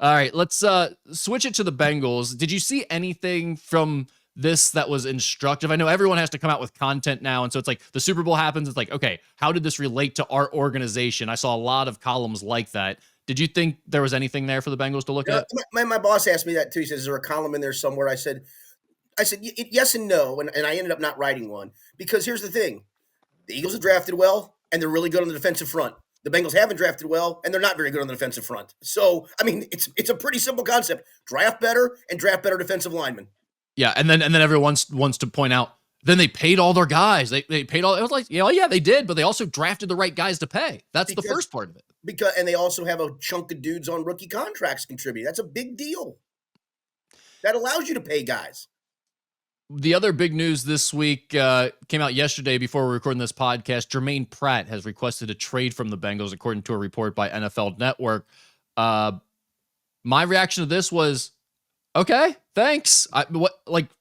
All right, let's switch it to the Bengals. Did you see anything from this that was instructive? I know everyone has to come out with content now, and so it's like the Super Bowl happens. It's like, okay, how did this relate to our organization? I saw a lot of columns like that. Did you think there was anything there for the Bengals to look You know, at? my boss asked me that too. He says, "Is there a column in there somewhere?" I said, yes and no, and I ended up not writing one because here's the thing: the Eagles have drafted well, and they're really good on the defensive front. The Bengals haven't drafted well, and they're not very good on the defensive front. So, I mean, it's a pretty simple concept: draft better and draft better defensive linemen. Yeah, and then everyone wants to point out. Then they paid all their guys. They paid all. It was like, yeah, they did, but they also drafted the right guys to pay. That's the Because first part of it. and they also have a chunk of dudes on rookie contracts contributing. That's a big deal. That allows you to pay guys. The other big news this week came out yesterday before we're recording this podcast. Jermaine Pratt has requested a trade from the Bengals, according to a report by NFL Network. My reaction to this was, okay, thanks.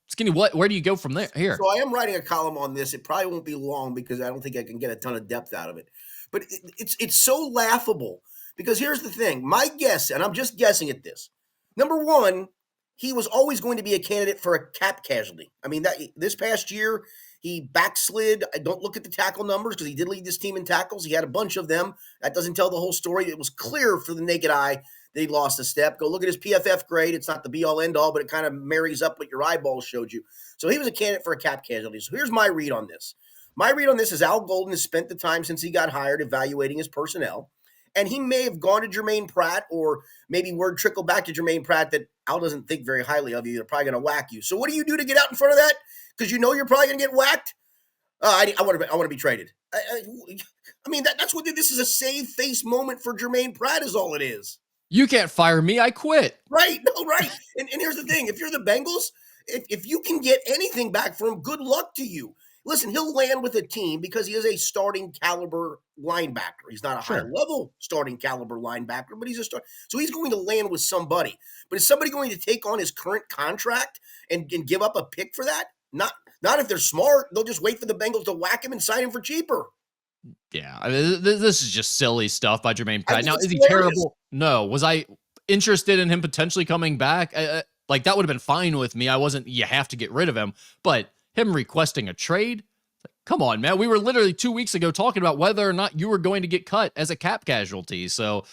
Skinny, where do you go from there? Here. So I am writing a column on this. It probably won't be long because I don't think I can get a ton of depth out of it. But it's so laughable because here's the thing. My guess, and I'm just guessing at this. Number one, he was always going to be a candidate for a cap casualty. I mean, that this past year he backslid. I don't look at the tackle numbers because he did lead this team in tackles. He had a bunch of them. That doesn't tell the whole story. It was clear for the naked eye that he lost a step. Go look at his PFF grade. It's not the be all end all, but it kind of marries up what your eyeballs showed you. So he was a candidate for a cap casualty. So here's my read on this. My read on this is Al Golden has spent the time since he got hired evaluating his personnel. And he may have gone to Jermaine Pratt, or maybe word trickled back to Jermaine Pratt that Al doesn't think very highly of you. They're probably going to whack you. So what do you do to get out in front of that? Because you know you're probably going to get whacked. I want to be traded. I mean, that's what this is, a save face moment for Jermaine Pratt is all it is. You can't fire me. I quit. Right. No, right. And here's the thing. If you're the Bengals, if you can get anything back from him, good luck to you. Listen, he'll land with a team because he is a starting caliber linebacker. He's not a high level starting caliber linebacker, but he's a star. So he's going to land with somebody. But is somebody going to take on his current contract and give up a pick for that? Not if they're smart. They'll just wait for the Bengals to whack him and sign him for cheaper. Yeah, I mean, this is just silly stuff by Jermaine Pratt. Now, is he hilarious. terrible? No. Was I interested in him potentially coming back? Like, that would have been fine with me. I wasn't, you have to get rid of him. But him requesting a trade? Come on, man. We were literally 2 weeks ago talking about whether or not you were going to get cut as a cap casualty. So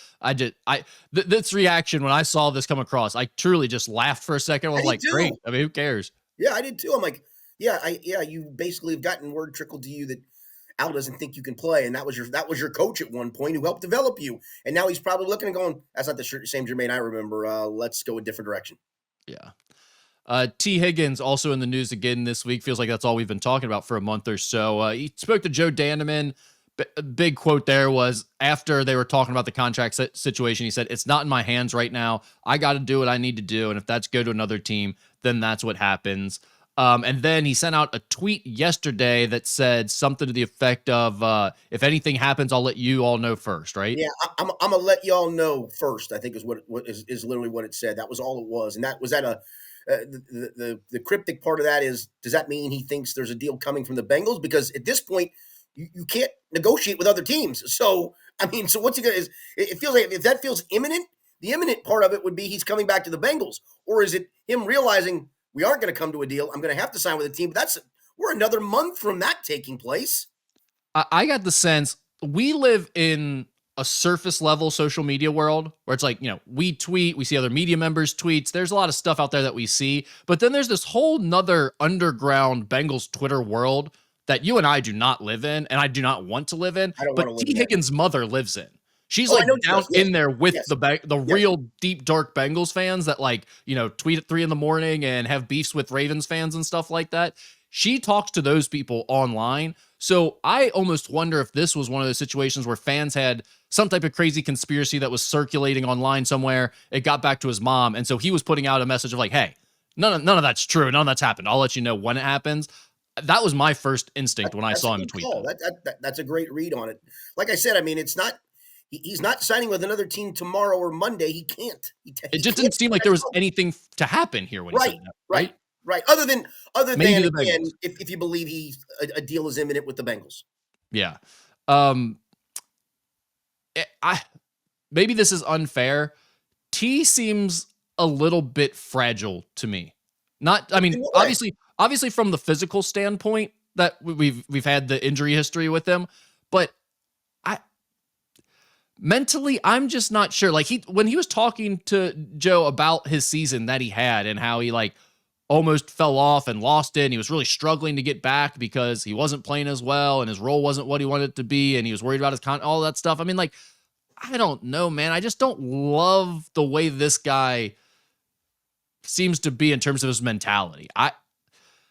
this reaction when I saw this come across, I truly just laughed for a second. I was like, great. I mean, who cares? Yeah, I did too. I'm like, you basically have gotten word trickled to you that Al doesn't think you can play, and that was your coach at one point who helped develop you, and now he's probably looking and going, "That's not the same Jermaine I remember. Let's go a different direction." Yeah. T. Higgins also in the news again this week. Feels like that's all we've been talking about for a month or so. He spoke to Joe Danneman. Big quote there was after they were talking about the contract situation. He said, "It's not in my hands right now. I got to do what I need to do, and if that's go to another team, then that's what happens." And then he sent out a tweet yesterday that said something to the effect of, if anything happens, I'll let you all know first, right? Yeah, I'm gonna let y'all know first. I think is what is literally what it said. That was all it was, and that was at a the cryptic part of that is, does that mean he thinks there's a deal coming from the Bengals? Because at this point, you can't negotiate with other teams. So I mean, so what's he gonna? It feels like if that feels imminent, the imminent part of it would be he's coming back to the Bengals, or is it him realizing we aren't going to come to a deal? I'm going to have to sign with a team. But we're another month from that taking place. I got the sense we live in a surface level social media world where it's like, we tweet, we see other media members' tweets. There's a lot of stuff out there that we see, but then there's this whole nother underground Bengals Twitter world that you and I do not live in, and I do not want to live in. But T. Higgins' mother lives in. She's down in there with the real deep, dark Bengals fans that tweet at 3 a.m. and have beefs with Ravens fans and stuff like that. She talks to those people online. So I almost wonder if this was one of those situations where fans had some type of crazy conspiracy that was circulating online somewhere. It got back to his mom. And so he was putting out a message of like, hey, none of that's true. None of that's happened. I'll let you know when it happens. That was my first instinct when I saw him tweet that. That's a great read on it. Like I said, I mean, he's not signing with another team tomorrow or Monday. He can't. It just didn't seem like there was anything to happen here when he said that, right? Right. Other than again, if you believe a deal is imminent with the Bengals. Yeah. Maybe this is unfair. T seems a little bit fragile to me. Not, I mean, In what way? obviously from the physical standpoint that we've had the injury history with him, but I mentally I'm just not sure. Like when he was talking to Joe about his season that he had and how he like almost fell off and lost it, and he was really struggling to get back because he wasn't playing as well and his role wasn't what he wanted it to be and he was worried about his all that stuff. I mean, like, I don't know, man. I just don't love the way this guy seems to be in terms of his mentality. I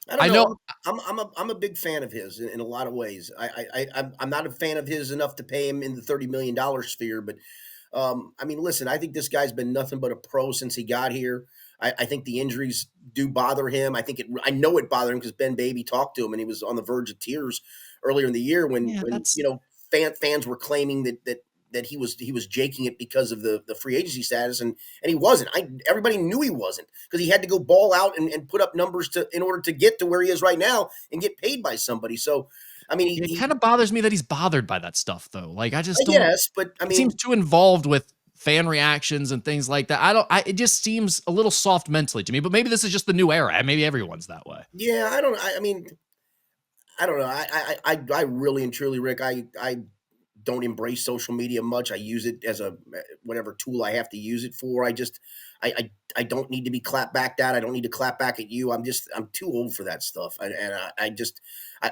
don't I know. know. I'm a big fan of his in a lot of ways. I'm not a fan of his enough to pay him in the $30 million sphere, but I mean, listen, I think this guy's been nothing but a pro since he got here. I think the injuries do bother him. I know it bothered him because Ben Baby talked to him and he was on the verge of tears earlier in the year Yeah, when that's fans were claiming that he was jaking it because of the free agency status and he wasn't. Everybody knew he wasn't because he had to go ball out and put up numbers in order to get to where he is right now and get paid by somebody. So I mean, it kind of bothers me that he's bothered by that stuff though. Like I I just don't. guess, but I He seems mean, too involved with fan reactions and things like that. It just seems a little soft mentally to me. But maybe this is just the new era. Maybe everyone's that way. yeah, I mean, I don't know. I really and truly, Rick, I don't embrace social media much. I use it as a whatever tool I have to use it for. I don't need to be clapped back at. I don't need to clap back at you. I'm too old for that stuff.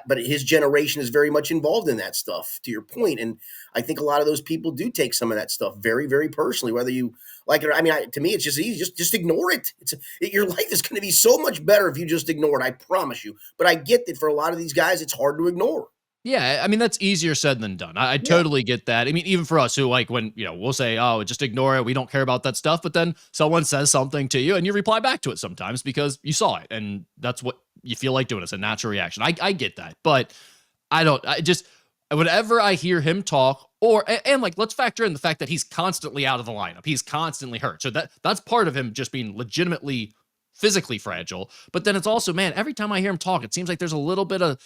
But his generation is very much involved in that stuff. To your point, and I think a lot of those people do take some of that stuff very, very personally. Whether you like it, or, I mean, to me, it's just easy. Just ignore it. Your life is going to be so much better if you just ignore it. I promise you. But I get that for a lot of these guys, it's hard to ignore. Yeah, I mean that's easier said than done. I Yeah. totally get that. I mean, even for us who like when we'll say, "Oh, just ignore it. We don't care about that stuff." But then someone says something to you, and you reply back to it sometimes because you saw it, and that's what you feel like doing. It's a natural reaction. I get that, but I don't. I just whenever I hear him talk, and like let's factor in the fact that he's constantly out of the lineup. He's constantly hurt, so that's part of him just being legitimately physically fragile. But then it's also, man, every time I hear him talk, it seems like there's a little bit of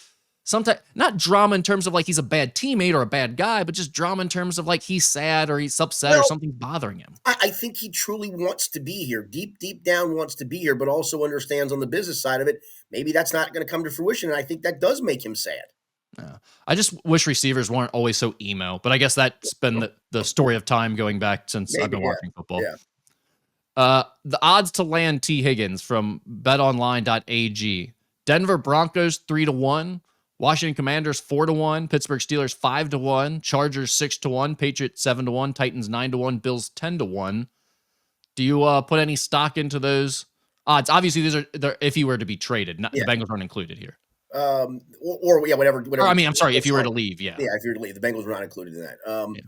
sometimes not drama in terms of like he's a bad teammate or a bad guy, but just drama in terms of like he's sad or he's upset or Well, something's bothering him. I think he truly wants to be here. Deep down wants to be here, but also understands on the business side of it, maybe that's not going to come to fruition. And I think that does make him sad. Yeah. I just wish receivers weren't always so emo, but I guess that's been the story of time going back since I've Maybe, been yeah. watching football. Yeah. The odds to land T. Higgins from betonline.ag. Denver Broncos 3-1, Washington Commanders 4-1, Pittsburgh Steelers 5-1, Chargers 6-1, Patriots 7-1, Titans 9-1, Bills 10-1. Do you put any stock into those odds? Obviously, these are if he were to be traded. The Yeah. Bengals aren't included here. Yeah, whatever. Or I mean, I'm sorry, if you were to leave, yeah. Yeah, if you were to leave, the Bengals were not included in that. Yeah.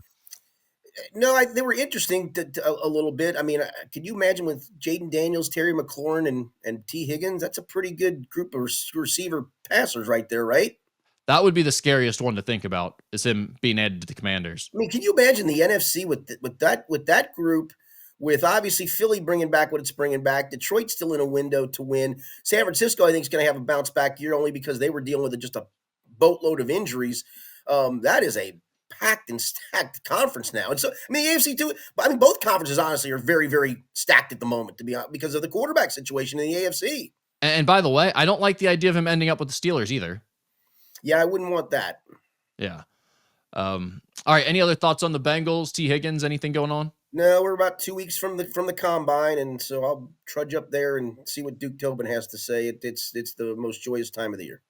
No, they were interesting a little bit. I mean, could you imagine with Jaden Daniels, Terry McLaurin, and T. Higgins? That's a pretty good group of receiver passers right there, right? That would be the scariest one to think about, is him being added to the Commanders. I mean, can you imagine the NFC with that group, with obviously Philly bringing back what it's bringing back, Detroit's still in a window to win. San Francisco, I think, is going to have a bounce back year only because they were dealing with just a boatload of injuries. That is a packed and stacked conference now, and so I mean, the AFC too. But I mean, both conferences honestly are very, very stacked at the moment, to be honest, because of the quarterback situation in the AFC. And by the way, I don't like the idea of him ending up with the Steelers either. Yeah, I wouldn't want that. Yeah. All right. Any other thoughts on the Bengals? T. Higgins? Anything going on? No, we're about 2 weeks from the combine, and so I'll trudge up there and see what Duke Tobin has to say. It's the most joyous time of the year.